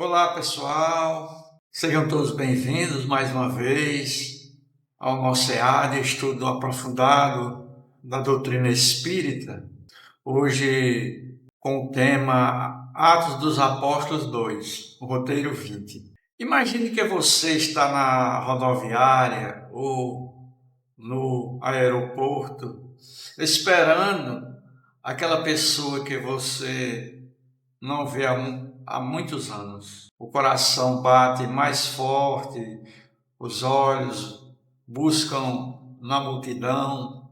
Olá, pessoal. Sejam todos bem-vindos mais uma vez ao nosso EAD, estudo aprofundado da doutrina espírita. Hoje com o tema Atos dos Apóstolos 2, o roteiro 20. Imagine que você está na rodoviária ou no aeroporto esperando aquela pessoa que você não vê há muitos anos. O coração bate mais forte, os olhos buscam na multidão,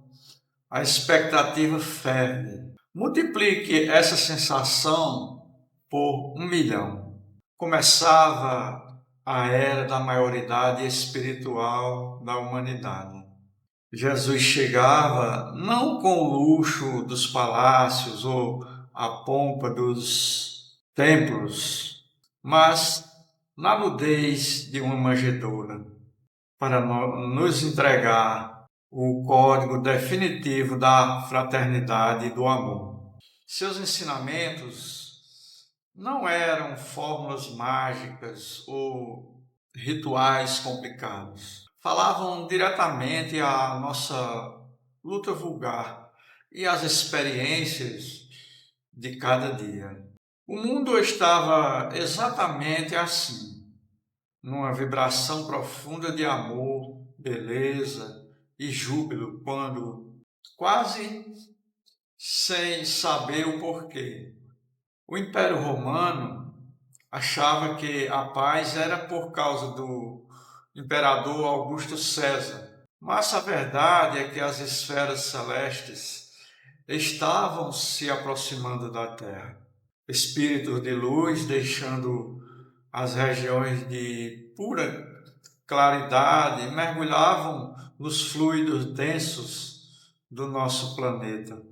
a expectativa ferve. Multiplique essa sensação por 1 milhão. Começava a era da maioridade espiritual da humanidade. Jesus chegava não com o luxo dos palácios ou a pompa dos templos, mas na nudez de uma manjedoura, para nos entregar o código definitivo da fraternidade e do amor. Seus ensinamentos não eram fórmulas mágicas ou rituais complicados. Falavam diretamente à nossa luta vulgar e às experiências de cada dia. O mundo estava exatamente assim, numa vibração profunda de amor, beleza e júbilo, quando, quase sem saber o porquê, o Império Romano achava que a paz era por causa do imperador Augusto César. Mas a verdade é que as esferas celestes estavam se aproximando da Terra. Espíritos de luz deixando as regiões de pura claridade mergulhavam nos fluidos densos do nosso planeta,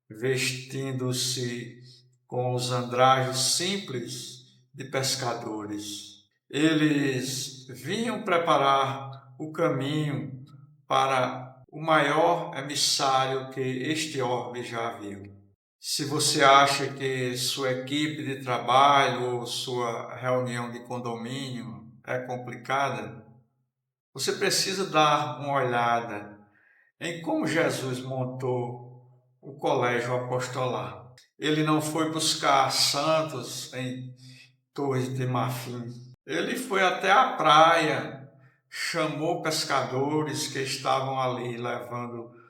vestindo-se com os andrajos simples de pescadores. Eles vinham preparar o caminho para o maior emissário que este orbe já viu. Se você acha que sua equipe de trabalho ou sua reunião de condomínio é complicada, você precisa dar uma olhada em como Jesus montou o colégio apostolar. Ele não foi buscar santos em Torres de Marfim. Ele foi até a praia, chamou pescadores que estavam ali levando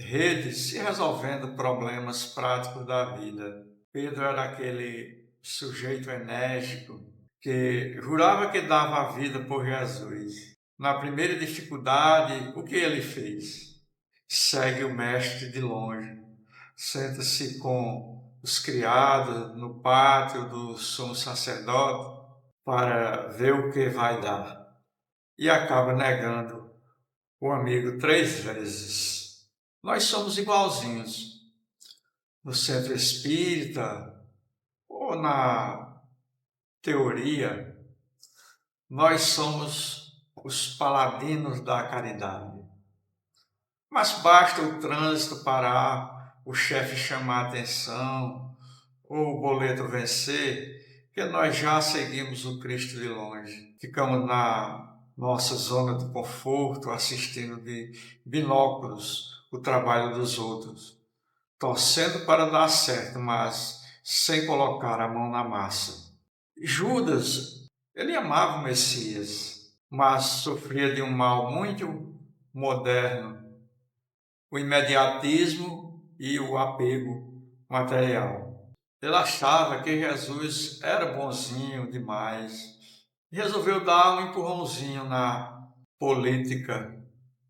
redes e resolvendo problemas práticos da vida. Pedro era aquele sujeito enérgico que jurava que dava a vida por Jesus. Na primeira dificuldade, o que ele fez? Segue o mestre de longe, senta-se com os criados no pátio do sumo sacerdote para ver o que vai dar. E acaba negando o amigo 3 vezes. Nós somos igualzinhos. No centro espírita ou na teoria, nós somos os paladinos da caridade. Mas basta o trânsito parar, o chefe chamar a atenção ou o boleto vencer, que nós já seguimos o Cristo de longe. Ficamos na nossa zona de conforto, assistindo de binóculos o trabalho dos outros, torcendo para dar certo, mas sem colocar a mão na massa. Judas, ele amava o Messias, mas sofria de um mal muito moderno, o imediatismo e o apego material. Ele achava que Jesus era bonzinho demais e resolveu dar um empurrãozinho na política,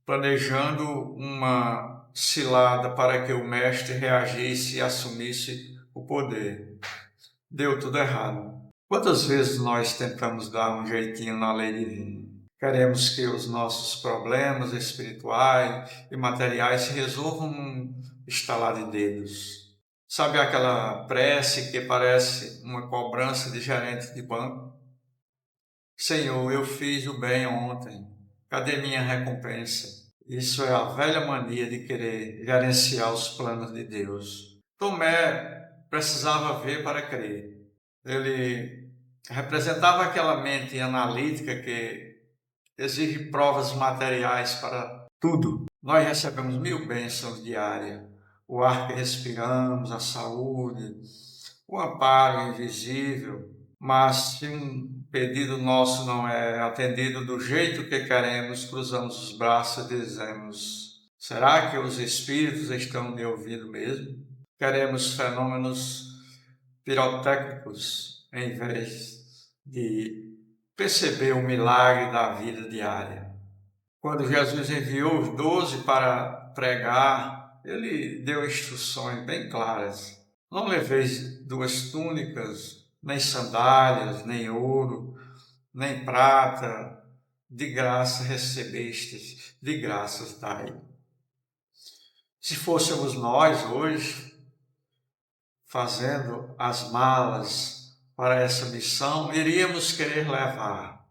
planejando uma cilada para que o mestre reagisse e assumisse o poder. Deu tudo errado. Quantas vezes nós tentamos dar um jeitinho na lei divina? Queremos que os nossos problemas espirituais e materiais se resolvam num estalar de dedos. Sabe aquela prece que parece uma cobrança de gerente de banco? Senhor, eu fiz o bem ontem. Cadê minha recompensa? Isso é a velha mania de querer gerenciar os planos de Deus. Tomé precisava ver para crer. Ele representava aquela mente analítica que exige provas materiais para tudo. Nós recebemos 1000 bênçãos diárias, o ar que respiramos, a saúde, o amparo invisível, mas se um pedido nosso não é atendido do jeito que queremos, cruzamos os braços e dizemos: será que os espíritos estão me ouvindo mesmo? Queremos fenômenos pirotécnicos em vez de perceber o milagre da vida diária. Quando Jesus enviou os 12 para pregar, ele deu instruções bem claras. Não leveis 2 túnicas, nem sandálias, nem ouro, nem prata, de graça recebestes, de graças dai. Se fôssemos nós hoje fazendo as malas para essa missão, iríamos querer levar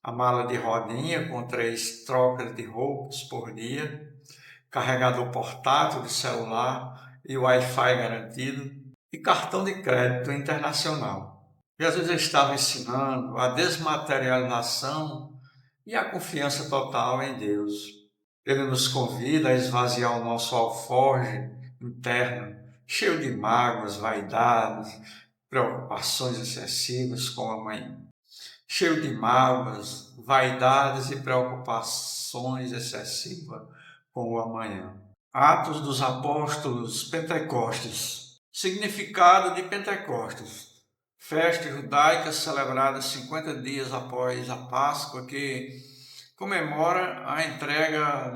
a mala de rodinha com 3 trocas de roupas por dia, carregador portátil de celular e Wi-Fi garantido e cartão de crédito internacional. Jesus estava ensinando a desmaterialização e a confiança total em Deus. Ele nos convida a esvaziar o nosso alforje interno, cheio de mágoas, vaidades, preocupações excessivas com a mãe. Cheio de mágoas, vaidades e preocupações excessivas com o amanhã. Atos dos Apóstolos, Pentecostes. Significado de Pentecostes. Festa judaica celebrada 50 dias após a Páscoa, que comemora a entrega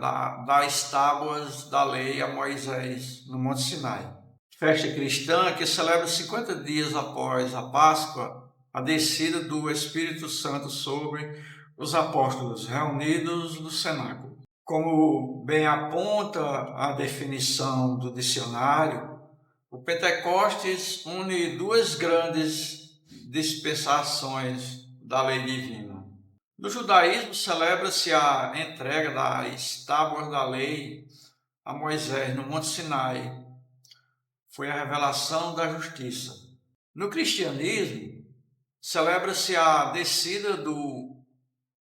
das tábuas da lei a Moisés no Monte Sinai. Festa cristã que celebra 50 dias após a Páscoa, a descida do Espírito Santo sobre os apóstolos reunidos no cenáculo. Como bem aponta a definição do dicionário, o Pentecostes une 2 grandes dispensações da lei divina. No judaísmo celebra-se a entrega das tábuas da lei a Moisés no Monte Sinai. Foi a revelação da justiça. No cristianismo, celebra-se a descida do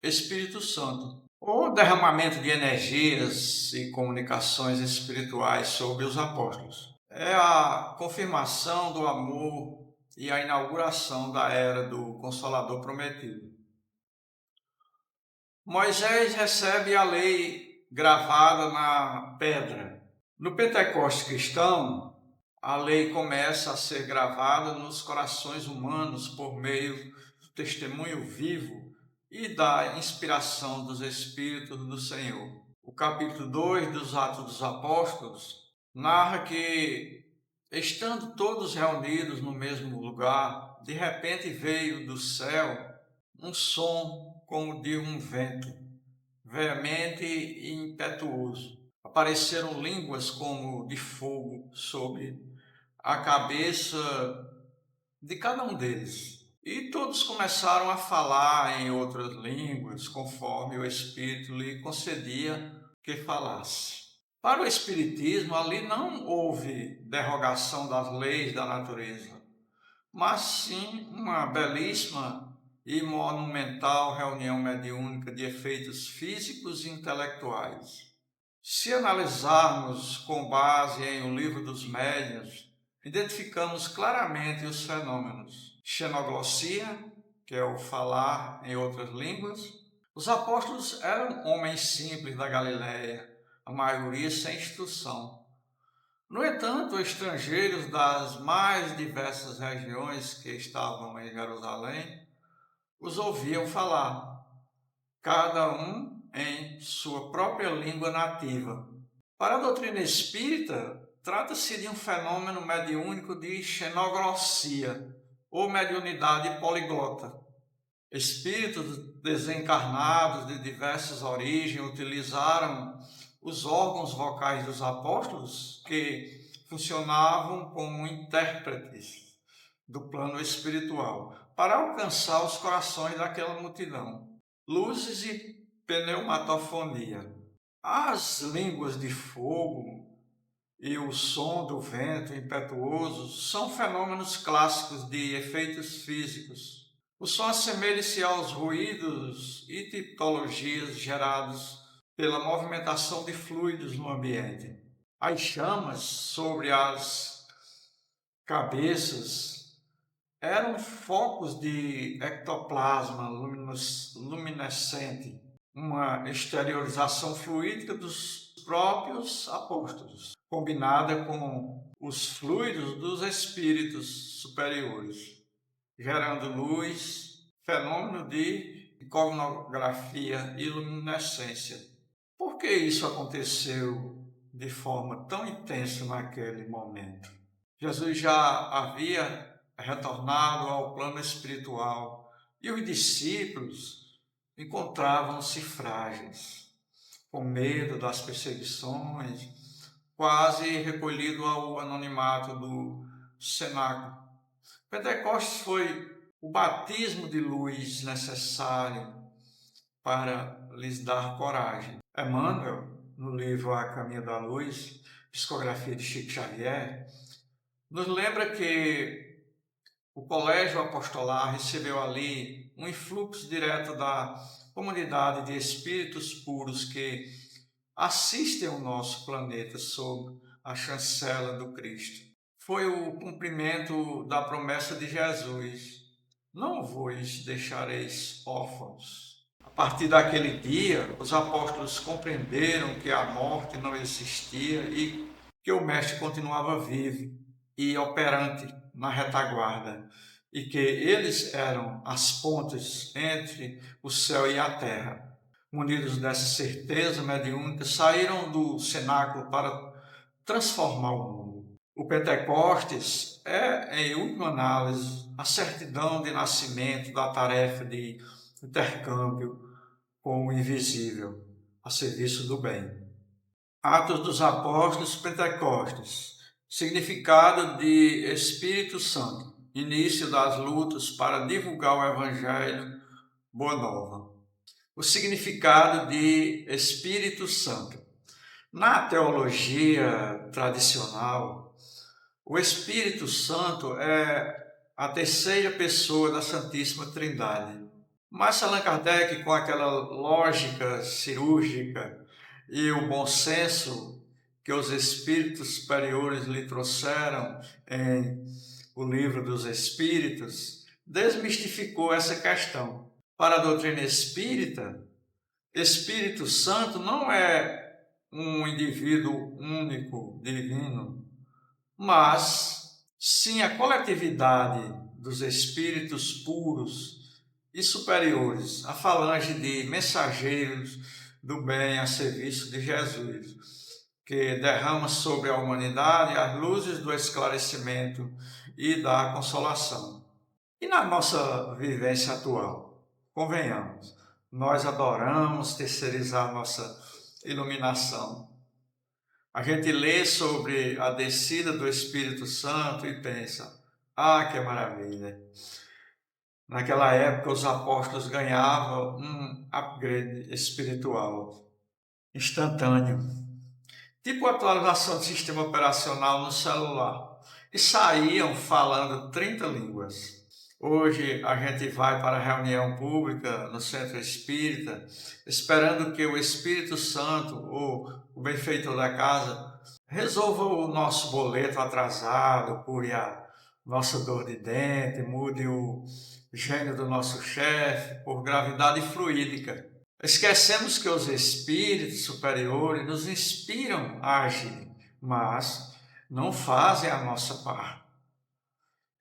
Espírito Santo, ou derramamento de energias e comunicações espirituais sobre os apóstolos. É a confirmação do amor e a inauguração da era do Consolador prometido. Moisés recebe a lei gravada na pedra. No Pentecostes cristão, a lei começa a ser gravada nos corações humanos por meio do testemunho vivo e da inspiração dos Espíritos do Senhor. O capítulo 2 dos Atos dos Apóstolos narra que, estando todos reunidos no mesmo lugar, de repente veio do céu um som como de um vento, veemente e impetuoso. Apareceram línguas como de fogo sobre a cabeça de cada um deles. E todos começaram a falar em outras línguas, conforme o Espírito lhe concedia que falasse. Para o Espiritismo, ali não houve derrogação das leis da natureza, mas sim uma belíssima e monumental reunião mediúnica de efeitos físicos e intelectuais. Se analisarmos com base em O Livro dos Médiuns, identificamos claramente os fenômenos. Xenoglossia, que é o falar em outras línguas. Os apóstolos eram homens simples da Galiléia, a maioria sem instrução. No entanto, estrangeiros das mais diversas regiões que estavam em Jerusalém os ouviam falar, cada um em sua própria língua nativa. Para a doutrina espírita, trata-se de um fenômeno mediúnico de xenoglossia, ou mediunidade poliglota. Espíritos desencarnados de diversas origens utilizaram os órgãos vocais dos apóstolos, que funcionavam como intérpretes do plano espiritual, para alcançar os corações daquela multidão. Luzes e pneumatofonia. As línguas de fogo e o som do vento impetuoso são fenômenos clássicos de efeitos físicos. O som assemelha-se aos ruídos e tipologias gerados pela movimentação de fluidos no ambiente. As chamas sobre as cabeças eram focos de ectoplasma luminescente, uma exteriorização fluídica dos próprios apóstolos, combinada com os fluidos dos espíritos superiores, gerando luz, fenômeno de iconografia e luminescência. Por que isso aconteceu de forma tão intensa naquele momento? Jesus já havia retornado ao plano espiritual e os discípulos encontravam-se frágeis, com medo das perseguições, quase recolhido ao anonimato do cenáculo. Pentecostes foi o batismo de luz necessário para lhes dar coragem. Emmanuel, no livro A Caminho da Luz, psicografia de Chico Xavier, nos lembra que o colégio apostolar recebeu ali um influxo direto da comunidade de espíritos puros que assistem o nosso planeta sob a chancela do Cristo. Foi o cumprimento da promessa de Jesus: não vos deixareis órfãos. A partir daquele dia, os apóstolos compreenderam que a morte não existia e que o Mestre continuava vivo e operante na retaguarda, e que eles eram as pontes entre o céu e a terra. Munidos dessa certeza mediúnica, saíram do cenáculo para transformar o mundo. O Pentecostes é, em última análise, a certidão de nascimento da tarefa de intercâmbio com o invisível, a serviço do bem. Atos dos Apóstolos, Pentecostes, significado de Espírito Santo, início das lutas para divulgar o Evangelho, Boa Nova. O significado de Espírito Santo. Na teologia tradicional, o Espírito Santo é a terceira pessoa da Santíssima Trindade. Mas Allan Kardec, com aquela lógica cirúrgica e o bom senso que os espíritos superiores lhe trouxeram em O Livro dos Espíritos, desmistificou essa questão. Para a doutrina espírita, Espírito Santo não é um indivíduo único, divino, mas sim a coletividade dos espíritos puros e superiores, a falange de mensageiros do bem a serviço de Jesus, que derrama sobre a humanidade as luzes do esclarecimento e da consolação. E na nossa vivência atual, convenhamos, nós adoramos terceirizar nossa iluminação. A gente lê sobre a descida do Espírito Santo e pensa: ah, que maravilha! Naquela época, os apóstolos ganhavam um upgrade espiritual instantâneo, tipo atualização do sistema operacional no celular, e saíam falando 30 línguas. Hoje a gente vai para a reunião pública no centro espírita, esperando que o Espírito Santo, ou o benfeitor da casa, resolva o nosso boleto atrasado, cure a nossa dor de dente, mude o gênio do nosso chefe por gravidade fluídica. Esquecemos que os espíritos superiores nos inspiram a agir, mas não fazem a nossa parte.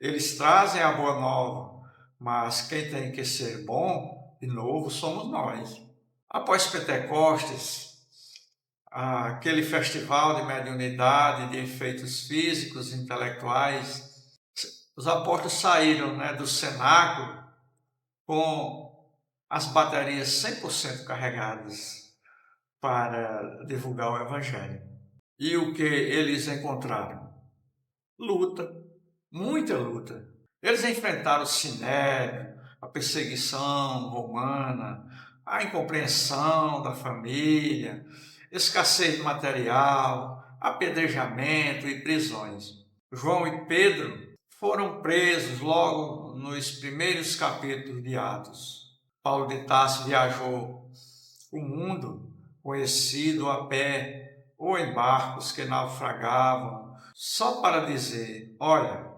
Eles trazem a boa nova, mas quem tem que ser bom, de novo, somos nós. Após Pentecostes, aquele festival de mediunidade, de efeitos físicos e intelectuais, os apóstolos saíram do cenáculo com as baterias 100% carregadas para divulgar o Evangelho. E o que eles encontraram? Luta, muita luta. Eles enfrentaram o sinédrio, a perseguição romana, a incompreensão da família, escassez de material, apedrejamento e prisões. João e Pedro foram presos logo logo nos primeiros capítulos de Atos. Paulo de Tarso viajou o mundo, conhecido a pé ou em barcos que naufragavam, só para dizer: olha,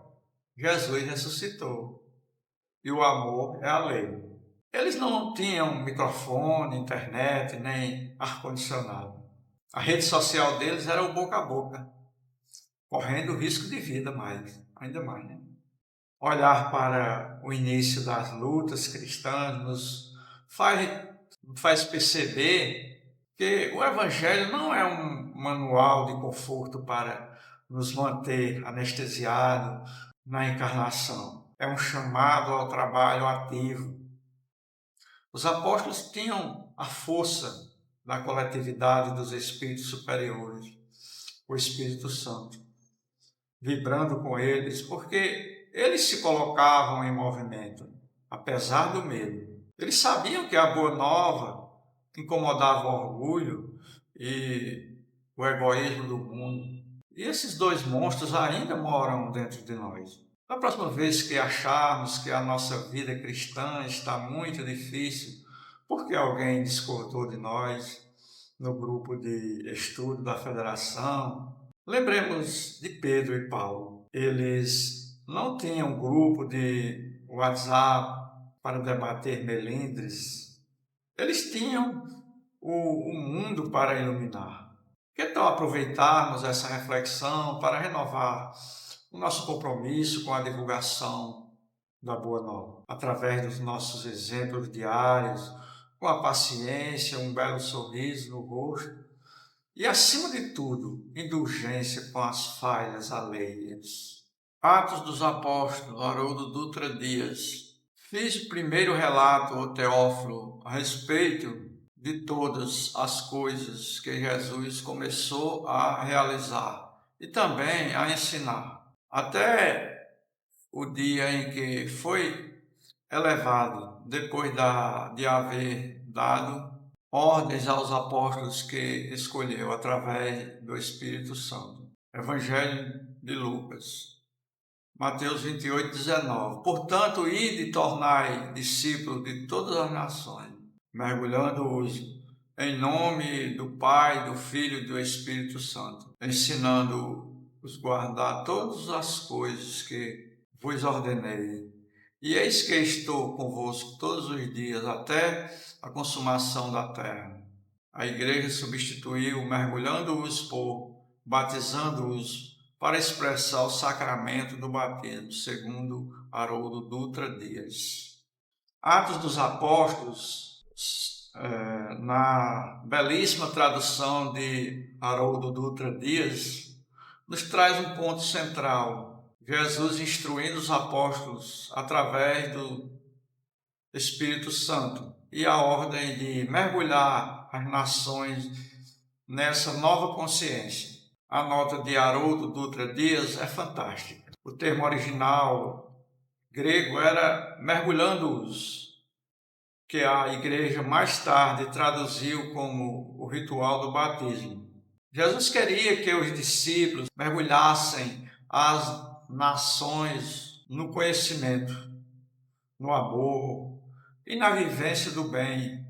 Jesus ressuscitou e o amor é a lei. Eles não tinham microfone, internet, nem ar-condicionado. A rede social deles era o boca a boca, correndo risco de vida ainda mais, né? Olhar para o início das lutas cristãs nos faz perceber que o Evangelho não é um manual de conforto para nos manter anestesiados na encarnação. É um chamado ao trabalho ativo. Os apóstolos tinham a força da coletividade dos espíritos superiores, o Espírito Santo, vibrando com eles, porque eles se colocavam em movimento, apesar do medo. Eles sabiam que a boa nova incomodava o orgulho e o egoísmo do mundo. E esses dois monstros ainda moram dentro de nós. Na próxima vez que acharmos que a nossa vida cristã está muito difícil, porque alguém discordou de nós no grupo de estudo da federação, lembremos de Pedro e Paulo. Eles não tinham grupo de WhatsApp para debater melindres. Eles tinham o mundo para iluminar. Que tal aproveitarmos essa reflexão para renovar o nosso compromisso com a divulgação da Boa Nova, através dos nossos exemplos diários, com a paciência, um belo sorriso no rosto e, acima de tudo, indulgência com as falhas alheias. Atos dos Apóstolos, Haroldo Dutra Dias. Fiz o primeiro relato ao Teófilo a respeito de todas as coisas que Jesus começou a realizar e também a ensinar, até o dia em que foi elevado, depois de haver dado ordens aos apóstolos que escolheu através do Espírito Santo. Evangelho de Lucas. Mateus 28, 19. Portanto, ide e tornai discípulos de todas as nações, mergulhando-os em nome do Pai, do Filho e do Espírito Santo, ensinando-os a guardar todas as coisas que vos ordenei. E eis que estou convosco todos os dias, até a consumação da terra. A igreja substituiu mergulhando-os por batizando-os para expressar o sacramento do batismo, segundo Haroldo Dutra Dias. Atos dos Apóstolos, na belíssima tradução de Haroldo Dutra Dias, nos traz um ponto central. Jesus instruindo os apóstolos através do Espírito Santo e a ordem de mergulhar as nações nessa nova consciência. A nota de Haroldo Dutra Dias é fantástica. O termo original grego era mergulhando-os, que a igreja mais tarde traduziu como o ritual do batismo. Jesus queria que os discípulos mergulhassem as nações no conhecimento, no amor e na vivência do bem,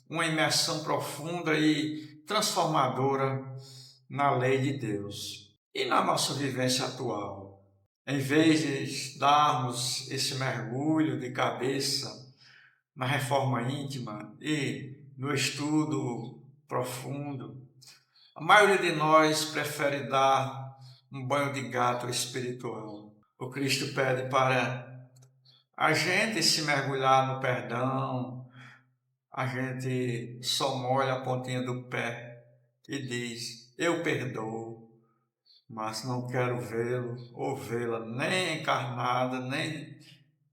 uma imersão profunda e transformadora na lei de Deus. E na nossa vivência atual, em vez de darmos esse mergulho de cabeça na reforma íntima e no estudo profundo, a maioria de nós prefere dar um banho de gato espiritual. O Cristo pede para a gente se mergulhar no perdão, a gente só molha a pontinha do pé e diz: eu perdoo, mas não quero vê-lo ou vê-la nem encarnada, nem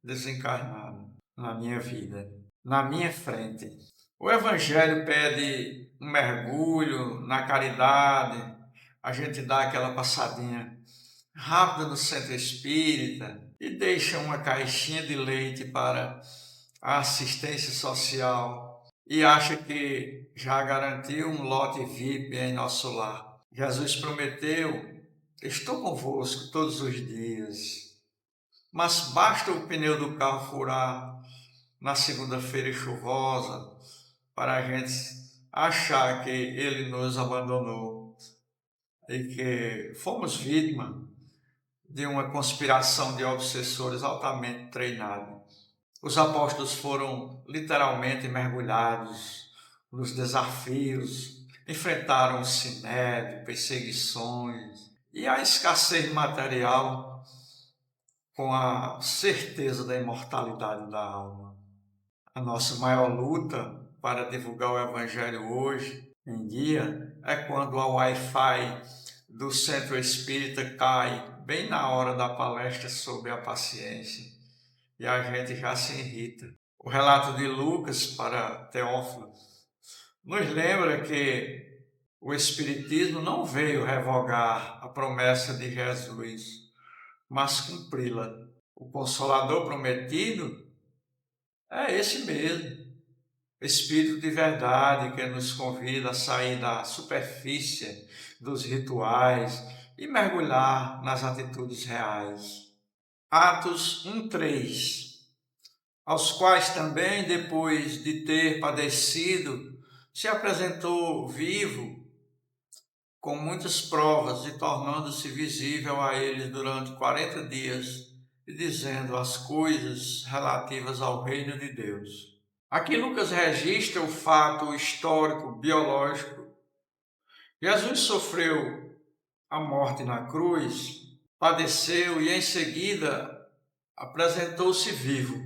desencarnada na minha vida, na minha frente. O Evangelho pede um mergulho na caridade, a gente dá aquela passadinha rápida no centro espírita e deixa uma caixinha de leite para a assistência social e acha que já garantiu um lote VIP em nosso lar. Jesus prometeu: estou convosco todos os dias, mas basta o pneu do carro furar na segunda-feira chuvosa para a gente achar que ele nos abandonou e que fomos vítima de uma conspiração de obsessores altamente treinados. Os apóstolos foram literalmente mergulhados nos desafios, enfrentaram o sinédrio, perseguições e a escassez material com a certeza da imortalidade da alma. A nossa maior luta para divulgar o Evangelho hoje em dia é quando a Wi-Fi do Centro Espírita cai bem na hora da palestra sobre a paciência e a gente já se irrita. O relato de Lucas para Teófilo nos lembra que o Espiritismo não veio revogar a promessa de Jesus, mas cumpri-la. O Consolador prometido é esse mesmo, Espírito de verdade que nos convida a sair da superfície dos rituais e mergulhar nas atitudes reais. Atos 1:3, aos quais também, depois de ter padecido, se apresentou vivo com muitas provas e tornando-se visível a eles durante 40 dias e dizendo as coisas relativas ao reino de Deus. Aqui Lucas registra o fato histórico, biológico. Jesus sofreu a morte na cruz, padeceu e em seguida apresentou-se vivo.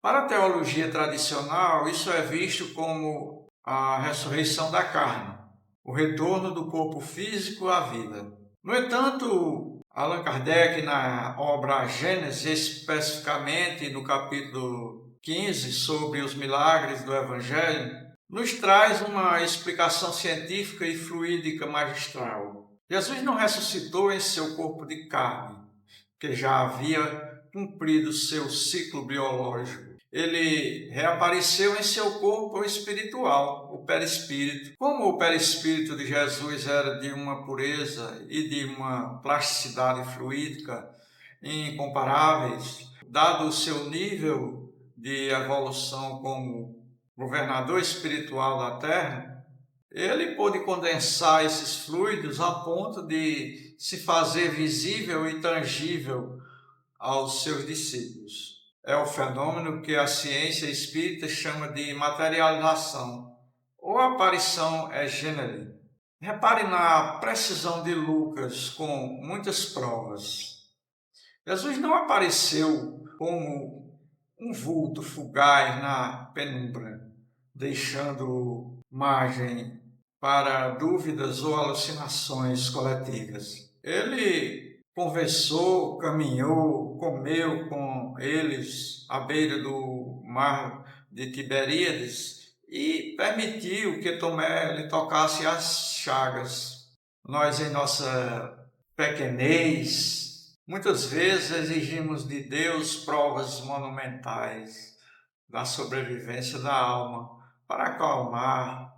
Para a teologia tradicional, isso é visto como a ressurreição da carne, o retorno do corpo físico à vida. No entanto, Allan Kardec, na obra Gênesis, especificamente no capítulo 15, sobre os milagres do Evangelho, nos traz uma explicação científica e fluídica magistral. Jesus não ressuscitou em seu corpo de carne, que já havia cumprido seu ciclo biológico. Ele reapareceu em seu corpo espiritual, o perispírito. Como o perispírito de Jesus era de uma pureza e de uma plasticidade fluídica incomparáveis, dado o seu nível de evolução como governador espiritual da Terra, ele pôde condensar esses fluidos a ponto de se fazer visível e tangível aos seus discípulos. É o fenômeno que a ciência espírita chama de materialização ou aparição egênere. Repare na precisão de Lucas com muitas provas. Jesus não apareceu como um vulto fugaz na penumbra, deixando margem para dúvidas ou alucinações coletivas. Ele conversou, caminhou, comeu com eles à beira do mar de Tiberíades e permitiu que Tomé lhe tocasse as chagas. Nós, em nossa pequenez, muitas vezes exigimos de Deus provas monumentais da sobrevivência da alma para acalmar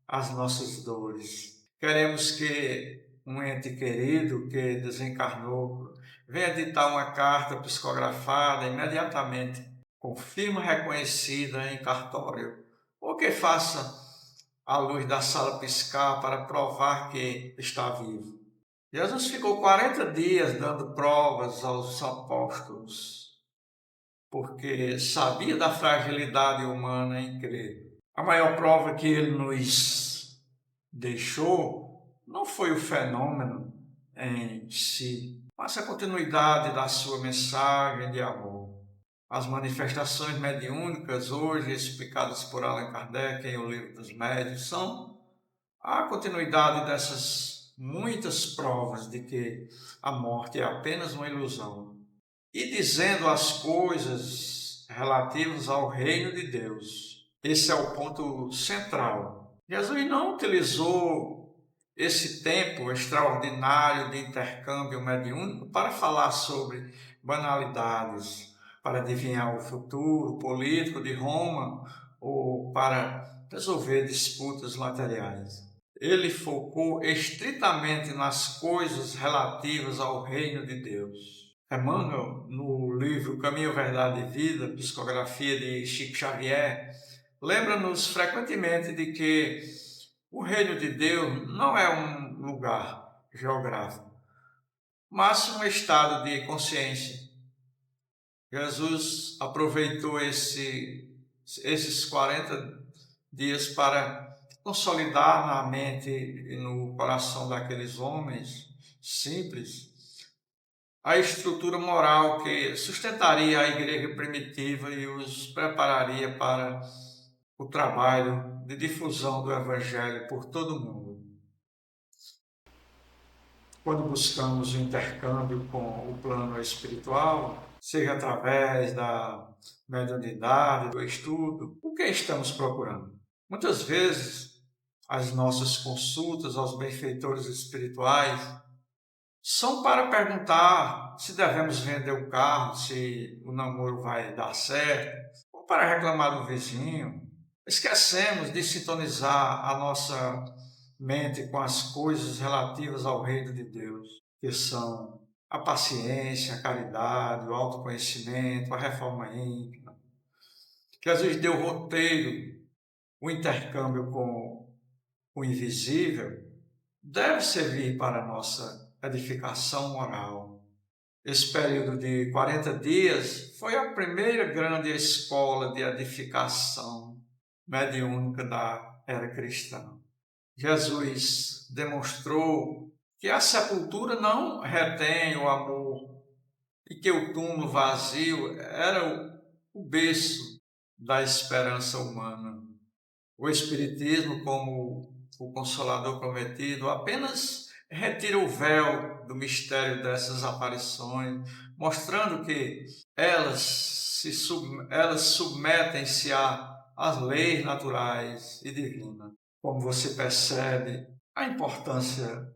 as nossas dores. Queremos que um ente querido que desencarnou venha ditar uma carta psicografada imediatamente, com firma reconhecida em cartório, ou que faça a luz da sala piscar para provar que está vivo. Jesus ficou 40 dias dando provas aos apóstolos, porque sabia da fragilidade humana em crer. A maior prova que ele nos deixou não foi o fenômeno em si, mas a continuidade da sua mensagem de amor. As manifestações mediúnicas, hoje explicadas por Allan Kardec em O Livro dos Médiuns, são a continuidade dessas muitas provas de que a morte é apenas uma ilusão. E dizendo as coisas relativas ao reino de Deus. Esse é o ponto central. Jesus não utilizou esse tempo extraordinário de intercâmbio mediúnico para falar sobre banalidades, para adivinhar o futuro político de Roma ou para resolver disputas materiais. Ele focou estritamente nas coisas relativas ao reino de Deus. Emmanuel, no livro Caminho, Verdade e Vida, psicografia de Chico Xavier, lembra-nos frequentemente de que o reino de Deus não é um lugar geográfico, mas um estado de consciência. Jesus aproveitou esses 40 dias para consolidar na mente e no coração daqueles homens simples a estrutura moral que sustentaria a igreja primitiva e os prepararia para o trabalho de difusão do Evangelho por todo o mundo. Quando buscamos o intercâmbio com o plano espiritual, seja através da mediunidade, do estudo, o que estamos procurando? Muitas vezes, as nossas consultas aos benfeitores espirituais são para perguntar se devemos vender o carro, se o namoro vai dar certo, ou para reclamar do vizinho. Esquecemos de sintonizar a nossa mente com as coisas relativas ao reino de Deus, que são a paciência, a caridade, o autoconhecimento, a reforma íntima. Jesus deu o roteiro, o intercâmbio com o invisível, deve servir para a nossa edificação moral. Esse período de 40 dias foi a primeira grande escola de edificação mediúnica da era cristã. Jesus demonstrou que a sepultura não retém o amor e que o túmulo vazio era o berço da esperança humana. O Espiritismo, como o Consolador prometido, apenas retira o véu do mistério dessas aparições, mostrando que elas submetem-se às leis naturais e divinas. Como você percebe a importância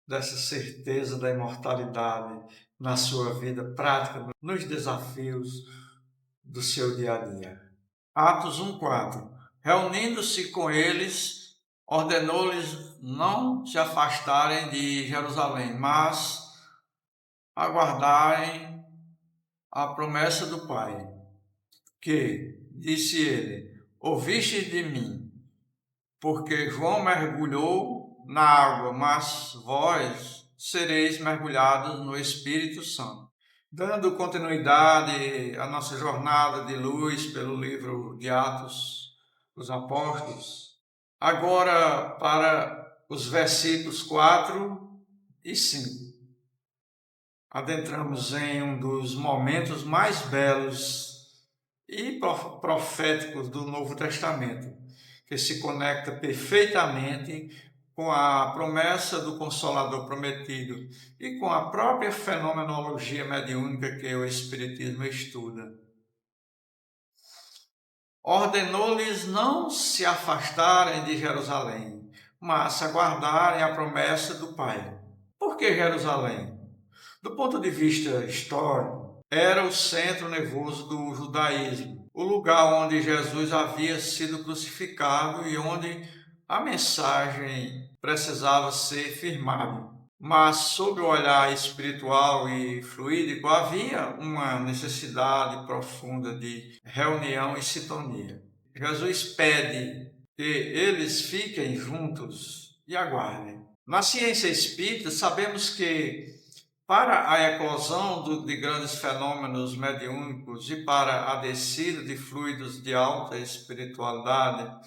dessa certeza da imortalidade na sua vida prática, nos desafios do seu dia a dia. Atos 1:4. Reunindo-se com eles, ordenou-lhes não se afastarem de Jerusalém, mas aguardarem a promessa do Pai, que, disse ele, ouvistes de mim, porque João mergulhou na água, mas vós sereis mergulhados no Espírito Santo. Dando continuidade à nossa jornada de luz pelo livro de Atos dos Apóstolos, agora para os versículos 4 e 5. Adentramos em um dos momentos mais belos e proféticos do Novo Testamento, que se conecta perfeitamente com a promessa do Consolador prometido e com a própria fenomenologia mediúnica que o Espiritismo estuda. Ordenou-lhes não se afastarem de Jerusalém, mas aguardarem a promessa do Pai. Por que Jerusalém? Do ponto de vista histórico, era o centro nervoso do judaísmo, o lugar onde Jesus havia sido crucificado e onde a mensagem precisava ser firmada. Mas, sob o olhar espiritual e fluídico, havia uma necessidade profunda de reunião e sintonia. Jesus pede que eles fiquem juntos e aguardem. Na ciência espírita, sabemos que para a eclosão de grandes fenômenos mediúnicos e para a descida de fluidos de alta espiritualidade,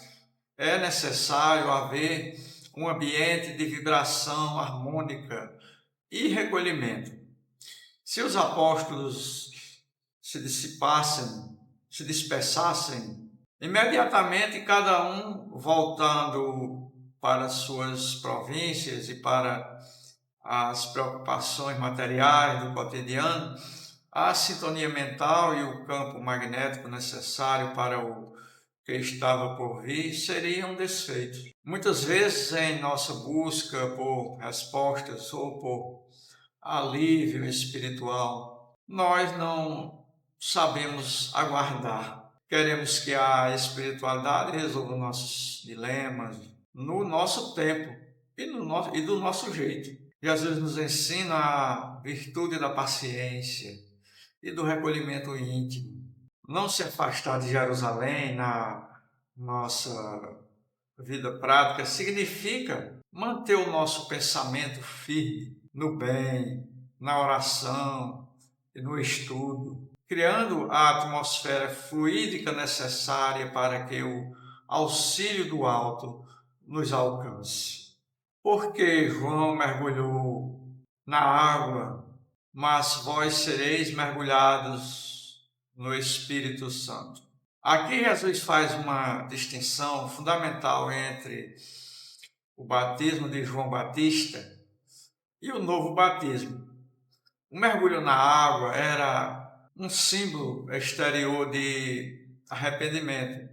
é necessário haver um ambiente de vibração harmônica e recolhimento. Se os apóstolos se dispersassem, imediatamente cada um voltando para suas províncias e para as preocupações materiais do cotidiano, a sintonia mental e o campo magnético necessário para o que estava por vir seriam desfeitos. Muitas vezes, em nossa busca por respostas ou por alívio espiritual, nós não sabemos aguardar. Queremos que a espiritualidade resolva nossos dilemas no nosso tempo e do nosso jeito. Jesus nos ensina a virtude da paciência e do recolhimento íntimo. Não se afastar de Jerusalém na nossa vida prática significa manter o nosso pensamento firme no bem, na oração e no estudo, criando a atmosfera fluídica necessária para que o auxílio do alto nos alcance. Porque João mergulhou na água, mas vós sereis mergulhados no Espírito Santo. Aqui Jesus faz uma distinção fundamental entre o batismo de João Batista e o novo batismo. O mergulho na água era um símbolo exterior de arrependimento,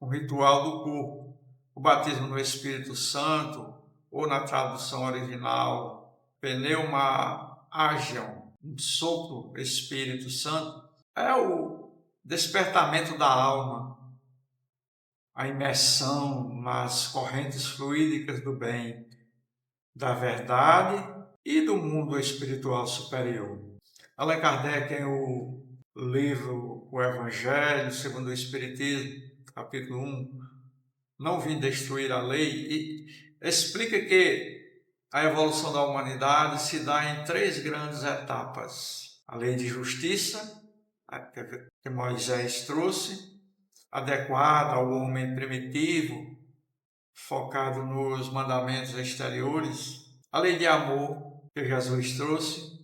um ritual do corpo. O batismo no Espírito Santo, ou na tradução original, pneuma agion, um sopro Espírito Santo, é o despertamento da alma, a imersão nas correntes fluídicas do bem, da verdade e do mundo espiritual superior. Allan Kardec, em o livro O Evangelho segundo o Espiritismo, capítulo 1, Não Vim Destruir a Lei, e explica que a evolução da humanidade se dá em 3 grandes etapas. A lei de justiça, que Moisés trouxe, adequada ao homem primitivo, focado nos mandamentos exteriores, a lei de amor que Jesus trouxe,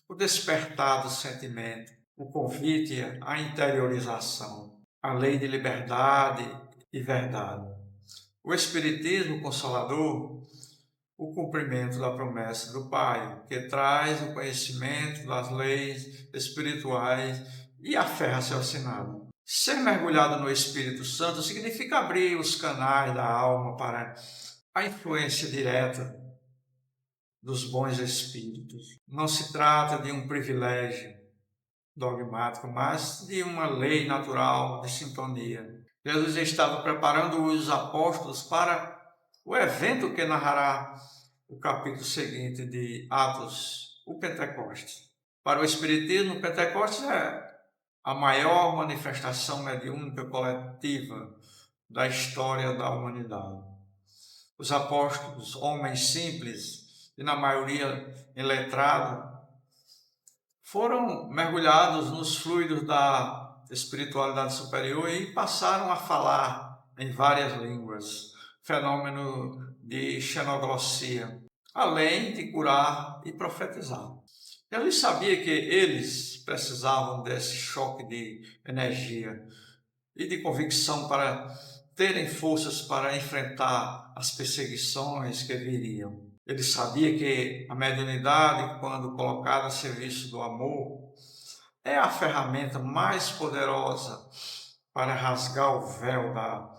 o despertar do sentimento, o convite à interiorização, a lei de liberdade e verdade. O Espiritismo Consolador, o cumprimento da promessa do Pai, que traz o conhecimento das leis espirituais e a fé raciocinada. Ser mergulhado no Espírito Santo significa abrir os canais da alma para a influência direta dos bons espíritos. Não se trata de um privilégio dogmático, mas de uma lei natural de sintonia. Jesus estava preparando os apóstolos para o evento que narrará o capítulo seguinte de Atos, o Pentecostes. Para o Espiritismo, o Pentecostes é a maior manifestação mediúnica coletiva da história da humanidade. Os apóstolos, homens simples e na maioria iletrados, foram mergulhados nos fluidos da espiritualidade superior e passaram a falar em várias línguas, fenômeno de xenoglossia, além de curar e profetizar. Jesus sabia que eles precisavam desse choque de energia e de convicção para terem forças para enfrentar as perseguições que viriam. Ele sabia que a mediunidade, quando colocada a serviço do amor, é a ferramenta mais poderosa para rasgar o véu da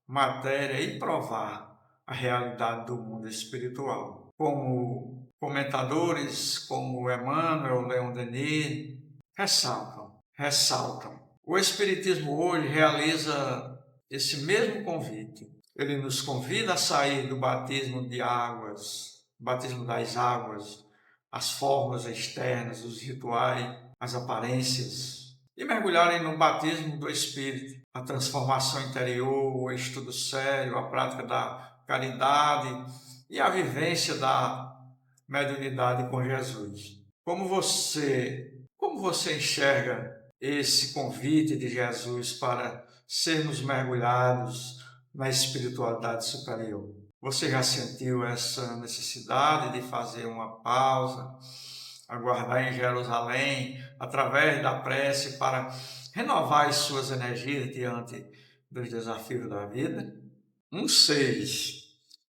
matéria e provar a realidade do mundo espiritual. Como comentadores como Emmanuel, Leon Denis, ressaltam. O Espiritismo hoje realiza esse mesmo convite. Ele nos convida a sair do batismo de águas, batismo das águas, as formas externas, os rituais, as aparências, e mergulharem no batismo do Espírito, a transformação interior, o estudo sério, a prática da caridade e a vivência da mediunidade com Jesus. Como você enxerga esse convite de Jesus para sermos mergulhados na espiritualidade superior? Você já sentiu essa necessidade de fazer uma pausa, aguardar em Jerusalém, através da prece, para renovar as suas energias diante dos desafios da vida? 1,6.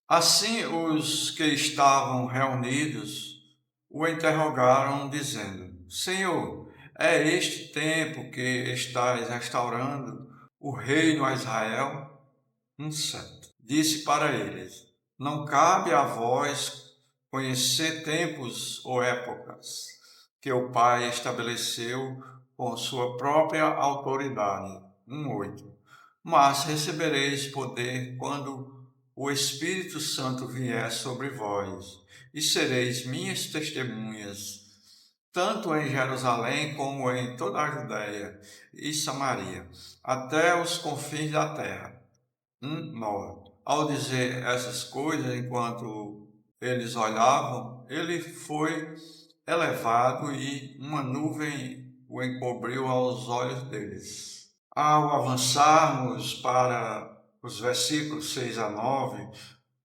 Assim, os que estavam reunidos o interrogaram, dizendo: Senhor, é este tempo que estás restaurando o reino a Israel? 1,7. Disse para eles: Não cabe a vós conhecer tempos ou épocas que o Pai estabeleceu com sua própria autoridade. 1,8. Mas recebereis poder quando o Espírito Santo vier sobre vós, e sereis minhas testemunhas, tanto em Jerusalém como em toda a Judéia e Samaria, até os confins da terra. 9. Ao dizer essas coisas, enquanto eles olhavam, ele foi elevado e uma nuvem o encobriu aos olhos deles. Ao avançarmos para os versículos 6 a 9,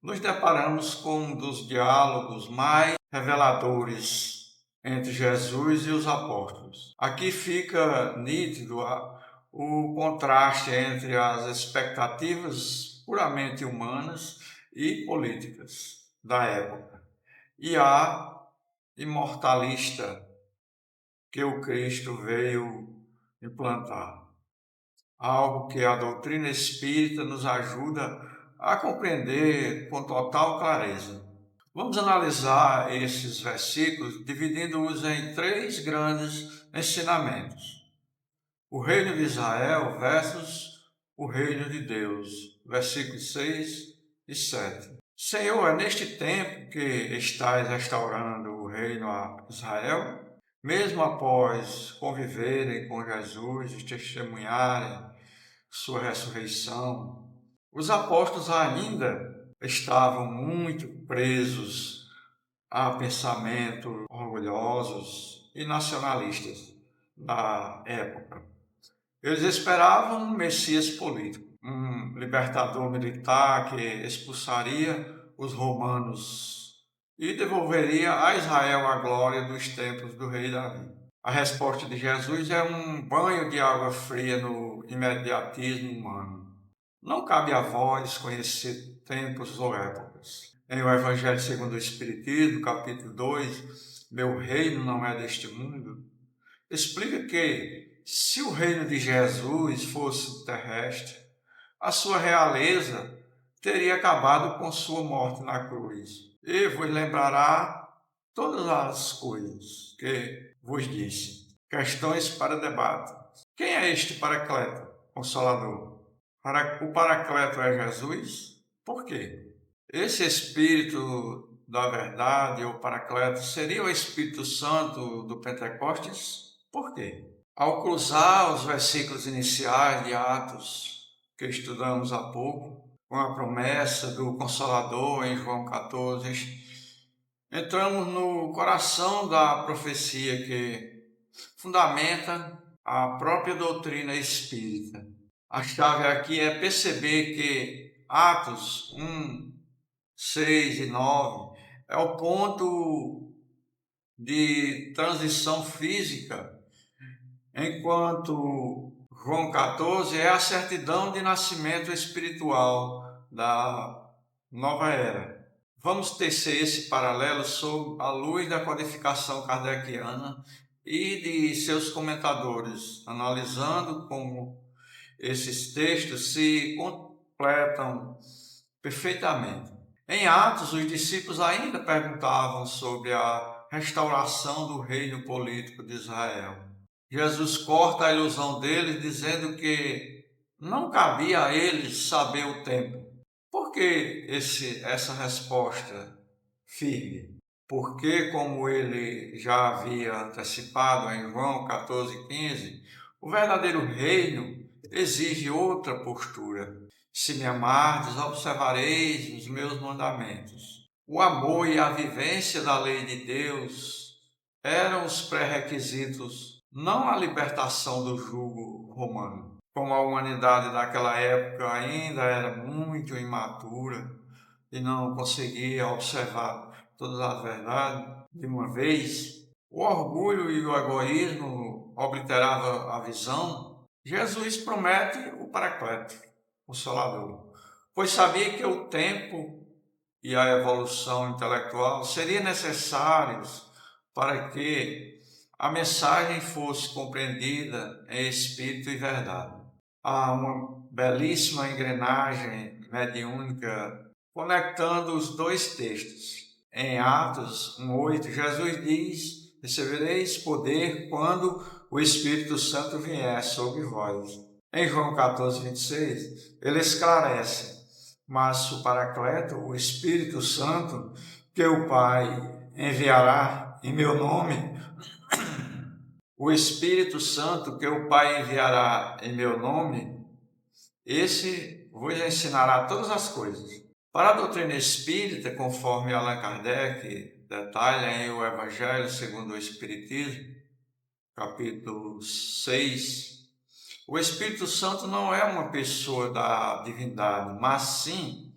nos deparamos com um dos diálogos mais reveladores entre Jesus e os apóstolos. Aqui fica nítido o contraste entre as expectativas puramente humanas e políticas da época e a imortalista que o Cristo veio implantar. Algo que a doutrina espírita nos ajuda a compreender com total clareza. Vamos analisar esses versículos dividindo-os em 3 grandes ensinamentos. O reino de Israel versus o reino de Deus, versículos 6 e 7. Senhor, é neste tempo que estás restaurando o reino a Israel? Mesmo após conviverem com Jesus e testemunharem sua ressurreição, os apóstolos ainda estavam muito presos a pensamentos orgulhosos e nacionalistas da época. Eles esperavam um Messias político, um libertador militar que expulsaria os romanos e devolveria a Israel a glória dos tempos do rei Davi. A resposta de Jesus é um banho de água fria no imediatismo humano. Não cabe a vós conhecer tempos ou épocas. Em o Evangelho segundo o Espiritismo, capítulo 2, meu reino não é deste mundo, explica que, se o reino de Jesus fosse terrestre, a sua realeza teria acabado com sua morte na cruz. E vos lembrará todas as coisas que vos disse. Questões para debate. Quem é este Paracleto, Consolador? O Paracleto é Jesus? Por quê? Esse Espírito da verdade, ou Paracleto, seria o Espírito Santo do Pentecostes? Por quê? Ao cruzar os versículos iniciais de Atos, que estudamos há pouco, com a promessa do Consolador em João 14, entramos no coração da profecia que fundamenta a própria doutrina espírita. A chave aqui é perceber que Atos 1, 6 e 9 é o ponto de transição física, enquanto João 14 é a certidão de nascimento espiritual da nova era. Vamos tecer esse paralelo sob a luz da codificação kardeciana e de seus comentadores, analisando como esses textos se completam perfeitamente. Em Atos, os discípulos ainda perguntavam sobre a restauração do reino político de Israel. Jesus corta a ilusão deles, dizendo que não cabia a eles saber o tempo. Por que essa resposta firme? Porque, como ele já havia antecipado em João 14,15, o verdadeiro reino exige outra postura. Se me amardes, observareis os meus mandamentos. O amor e a vivência da lei de Deus eram os pré-requisitos, não a libertação do jugo romano. Como a humanidade daquela época ainda era muito imatura e não conseguia observar todas as verdades de uma vez, o orgulho e o egoísmo obliteravam a visão. Jesus promete o Paracleto, o Consolador, pois sabia que o tempo e a evolução intelectual seriam necessários para que a mensagem fosse compreendida em espírito e verdade. Há uma belíssima engrenagem mediúnica conectando os dois textos. Em Atos 1,8, Jesus diz: recebereis poder quando o Espírito Santo vier sobre vós. Em João 14, 26, ele esclarece: mas o Paracleto, o Espírito Santo, que o Pai enviará em meu nome, o Espírito Santo que o Pai enviará em meu nome, esse vos ensinará todas as coisas. Para a doutrina espírita, conforme Allan Kardec detalha em O Evangelho segundo o Espiritismo, capítulo 6, o Espírito Santo não é uma pessoa da divindade, mas sim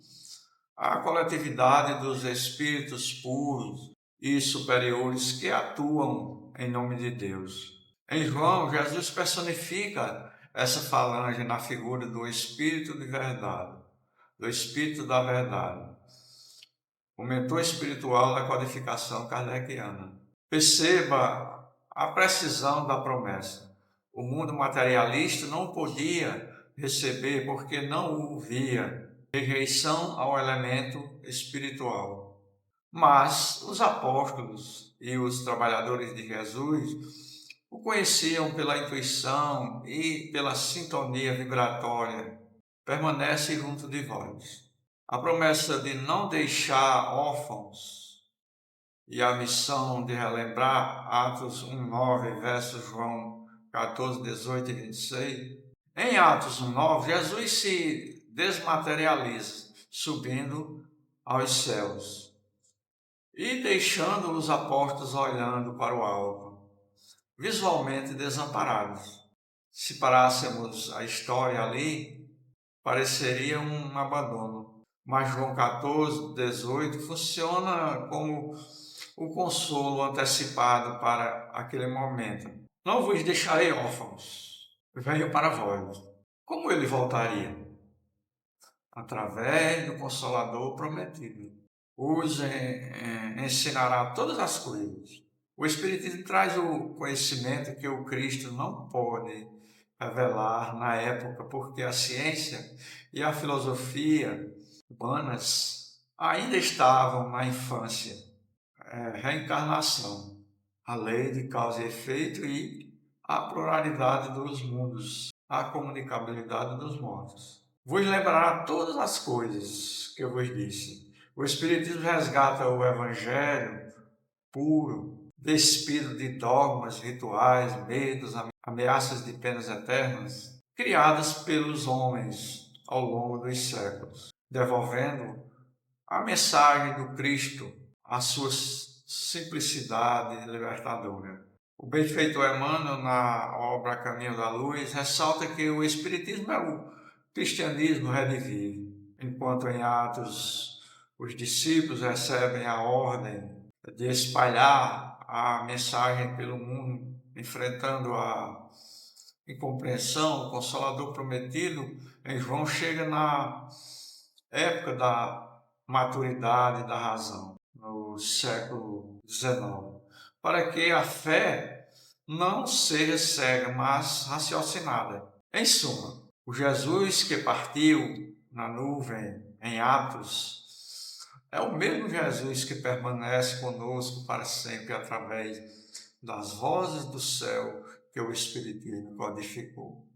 a coletividade dos espíritos puros e superiores que atuam em nome de Deus. Em João, Jesus personifica essa falange na figura do Espírito de verdade, do Espírito da verdade, o mentor espiritual da codificação kardeciana. Perceba a precisão da promessa. O mundo materialista não podia receber porque não o via, rejeição ao elemento espiritual. Mas os apóstolos e os trabalhadores de Jesus o conheciam pela intuição e pela sintonia vibratória. Permanece junto de vós. A promessa de não deixar órfãos e a missão de relembrar Atos 1:9 versos João 14, 18 e 26. Em Atos 1:9, Jesus se desmaterializa, subindo aos céus e deixando os apóstolos olhando para o alto, visualmente desamparados. Se parássemos a história ali, pareceria um abandono. Mas João 14, 18 funciona como o consolo antecipado para aquele momento. Não vos deixarei órfãos, venho para vós. Como ele voltaria? Através do Consolador prometido. Os ensinará todas as coisas. O Espiritismo traz o conhecimento que o Cristo não pode revelar na época, porque a ciência e a filosofia humanas ainda estavam na infância. Reencarnação, a lei de causa e efeito e a pluralidade dos mundos, a comunicabilidade dos mortos. Vos lembrará todas as coisas que eu vos disse. O Espiritismo resgata o Evangelho puro, despido de dogmas, rituais, medos, ameaças de penas eternas, criadas pelos homens ao longo dos séculos, devolvendo a mensagem do Cristo, a sua simplicidade libertadora. O benfeitor Emmanuel, na obra Caminho da Luz, ressalta que o Espiritismo é o cristianismo redivivo, enquanto em Atos os discípulos recebem a ordem de espalhar a mensagem pelo mundo, enfrentando a incompreensão. O Consolador prometido em João chega na época da maturidade da razão, no século XIX, para que a fé não seja cega, mas raciocinada. Em suma, o Jesus que partiu na nuvem em Atos é o mesmo Jesus que permanece conosco para sempre através das vozes do céu que o Espiritismo codificou.